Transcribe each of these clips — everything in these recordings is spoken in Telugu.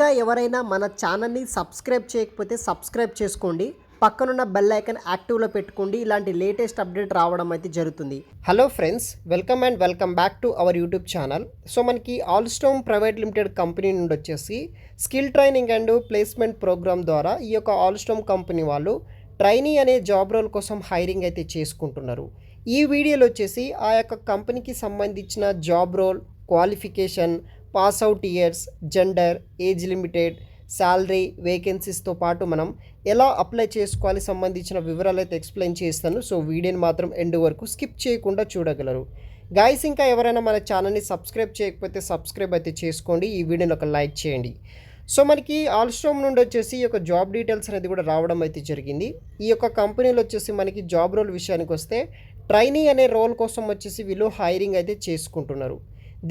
ఇంకా ఎవరైనా మన ఛానల్ని సబ్స్క్రైబ్ చేయకపోతే సబ్స్క్రైబ్ చేసుకోండి. పక్కనున్న బెల్ ఐకాన్ యాక్టివ్లో పెట్టుకోండి. ఇలాంటి లేటెస్ట్ అప్డేట్ రావడం అయితే జరుగుతుంది. Hello friends, welcome back to our YouTube channel. So మనకి ఆల్స్టోమ్ ప్రైవేట్ లిమిటెడ్ కంపెనీ నుండి వచ్చేసి skill training and placement program ద్వారా ఈ యొక్క ఆల్స్టోమ్ కంపెనీ వాళ్ళు ట్రైనీ అనే జాబ్ రోల్ కోసం హైరింగ్ అయితే చేసుకుంటున్నారు. ఈ వీడియోలో వచ్చేసి ఆ యొక్క కంపెనీకి సంబంధించిన job role, qualification, pass out years, gender, age limited, salary, వేకెన్సీస్తో పాటు మనం ఎలా అప్లై చేసుకోవాలి సంబంధించిన వివరాలు అయితే ఎక్స్ప్లెయిన్ చేస్తాను. సో వీడియోని మాత్రం ఎండ్ వరకు స్కిప్ చేయకుండా చూడగలరు. గైస్, ఇంకా ఎవరైనా మన ఛానల్ని సబ్స్క్రైబ్ చేయకపోతే సబ్స్క్రైబ్ అయితే చేసుకోండి. ఈ వీడియోని ఒక లైక్ చేయండి. సో మనకి ఆల్స్టోమ్ నుండి వచ్చేసి ఈ యొక్క జాబ్ డీటెయిల్స్ అనేది కూడా రావడం అయితే జరిగింది. ఈ యొక్క కంపెనీలో వచ్చేసి మనకి జాబ్ రోల్ విషయానికి వస్తే ట్రైనీ అనే రోల్ కోసం వచ్చేసి వీళ్ళు హైరింగ్ అయితే చేసుకుంటున్నారు.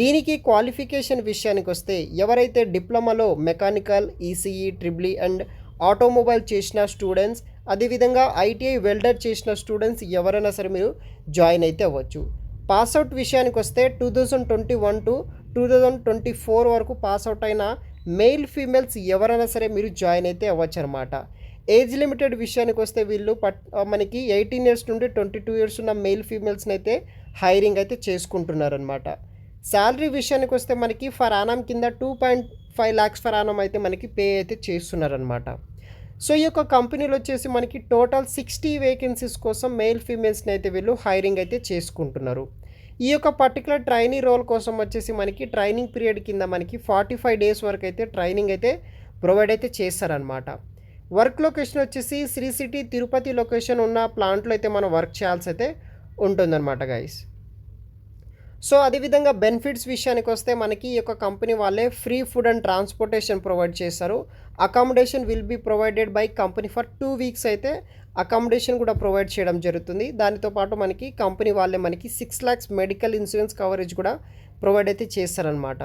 దీనికి క్వాలిఫికేషన్ విషయానికి వస్తే ఎవరైతే డిప్లొమాలో mechanical, ECE, triple and automobile చేసిన స్టూడెంట్స్, అదేవిధంగా ఐటీఐ వెల్డర్ చేసిన స్టూడెంట్స్ ఎవరైనా సరే మీరు జాయిన్ అయితే అవ్వచ్చు. పాస్అవుట్ విషయానికి వస్తే 2021 to 2024 వరకు పాస్అవుట్ అయిన మెయిల్, ఫీమేల్స్ ఎవరైనా సరే మీరు జాయిన్ అయితే అవ్వచ్చు అనమాట. ఏజ్ లిమిటెడ్ విషయానికి వస్తే వీళ్ళు మనకి 18 years నుండి 22 years ఉన్న మెయిల్, ఫీమేల్స్ని అయితే హైరింగ్ అయితే చేసుకుంటున్నారనమాట. శాలరీ విషయానికి వస్తే మనకి ఫర్ యానం కింద 2.5 lakhs ఫర్ యానం అయితే మనకి పే అయితే చేస్తున్నారనమాట. సో ఈ యొక్క కంపెనీలో వచ్చేసి మనకి టోటల్ 60 వేకెన్సీస్ కోసం మెయిల్, ఫీమేల్స్ని అయితే వీళ్ళు హైరింగ్ అయితే చేసుకుంటున్నారు. ఈ యొక్క పర్టికులర్ ట్రైనీ రోల్ కోసం వచ్చేసి మనకి ట్రైనింగ్ పీరియడ్ కింద మనకి 45 days వరకు అయితే ట్రైనింగ్ అయితే ప్రొవైడ్ అయితే చేస్తారనమాట. వర్క్ లొకేషన్ వచ్చేసి శ్రీ సిటీ, తిరుపతి లొకేషన్ ఉన్న ప్లాంట్లో అయితే మనం వర్క్ చేయాల్సి అయితే ఉంటుందన్నమాట గైస్. సో అదేవిధంగా బెనిఫిట్స్ విషయానికి వస్తే మనకి ఈ యొక్క కంపెనీ వాళ్ళే free food and transportation provide చేస్తారు. Accommodation will be provided by company for 2 weeks అయితే అకామిడేషన్ కూడా ప్రొవైడ్ చేయడం జరుగుతుంది. దానితో పాటు మనకి కంపెనీ వాళ్ళే మనకి 6 lakhs మెడికల్ ఇన్సూరెన్స్ కవరేజ్ కూడా ప్రొవైడ్ అయితే చేస్తారనమాట.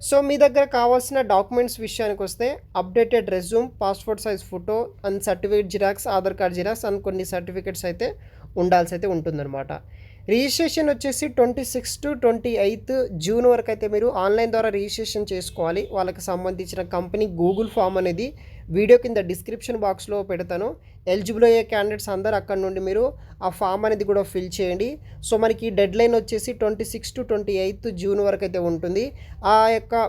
సో మీ దగ్గర కావాల్సిన డాక్యుమెంట్స్ విషయానికి వస్తే updated resume, passport size photo and certificate xerox, Aadhaar card xerox and కొన్ని సర్టిఫికేట్స్ అయితే ఉండాల్సి అయితే ఉంటుందన్నమాట. రిజిస్ట్రేషన్ వచ్చేసి 26 to 28 June వరకు అయితే మీరు ఆన్లైన్ ద్వారా రిజిస్ట్రేషన్ చేసుకోవాలి. వాళ్ళకి సంబంధించిన కంపెనీ గూగుల్ ఫామ్ అనేది వీడియో కింద డిస్క్రిప్షన్ బాక్స్లో పెడతాను. ఎలిజిబుల్ అయ్యే క్యాండిడేట్స్ అందరూ అక్కడ నుండి మీరు ఆ ఫామ్ అనేది కూడా ఫిల్ చేయండి. సో మనకి డెడ్ లైన్ వచ్చేసి 26 to 28 June వరకు అయితే ఉంటుంది. ఆ యొక్క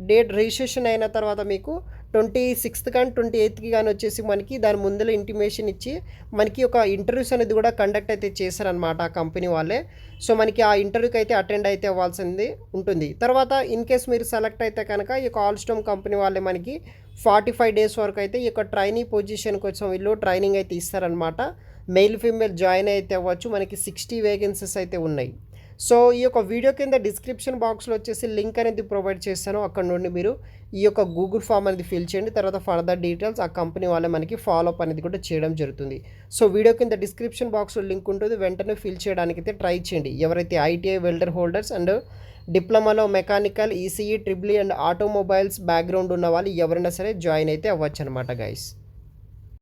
డేట్ రిజిస్ట్రేషన్ అయిన తర్వాత మీకు 26th కానీ 28th కానీ వచ్చేసి మనకి దాని ముందర ఇంటిమేషన్ ఇచ్చి మనకి ఒక ఇంటర్వ్యూస్ అనేది కూడా కండక్ట్ అయితే చేశారనమాట ఆ కంపెనీ వాళ్ళే. సో మనకి ఆ ఇంటర్వ్యూకి అయితే అటెండ్ అయితే అవ్వాల్సింది ఉంటుంది. తర్వాత ఇన్ కేస్ మీరు సెలెక్ట్ అయితే కనుక ఈ యొక్క ఆల్స్టోమ్ కంపెనీ వాళ్ళే మనకి 45 days వరకు అయితే ఈ యొక్క ట్రైనీ పొజిషన్ కోసం వీళ్ళు ట్రైనింగ్ అయితే ఇస్తారనమాట. మెయిల్, ఫీమేల్ జాయిన్ అయితే అవ్వచ్చు. మనకి 60 వేకెన్సీస్ అయితే ఉన్నాయి. సో ఈ యొక్క వీడియో కింద డిస్క్రిప్షన్ బాక్స్లో వచ్చేసి లింక్ అనేది ప్రొవైడ్ చేస్తాను. అక్కడ నుండి మీరు ఈ యొక్క గూగుల్ ఫామ్ అనేది ఫిల్ చేయండి. తర్వాత ఫర్దర్ డీటెయిల్స్ ఆ కంపెనీ వాళ్ళే మనకి ఫాలోఅప్ అనేది కూడా చేయడం జరుగుతుంది. సో వీడియో కింద డిస్క్రిప్షన్ బాక్స్లో లింక్ ఉంటుంది, వెంటనే ఫిల్ చేయడానికి అయితే ట్రై చేయండి. ఎవరైతే ఐటీఐ వెల్డర్ హోల్డర్స్ అండ్ డిప్లొమాలో mechanical, ECE, triple and automobiles background ఉన్న వాళ్ళు ఎవరైనా సరే జాయిన్ అయితే అవ్వచ్చు అనమాట గైస్.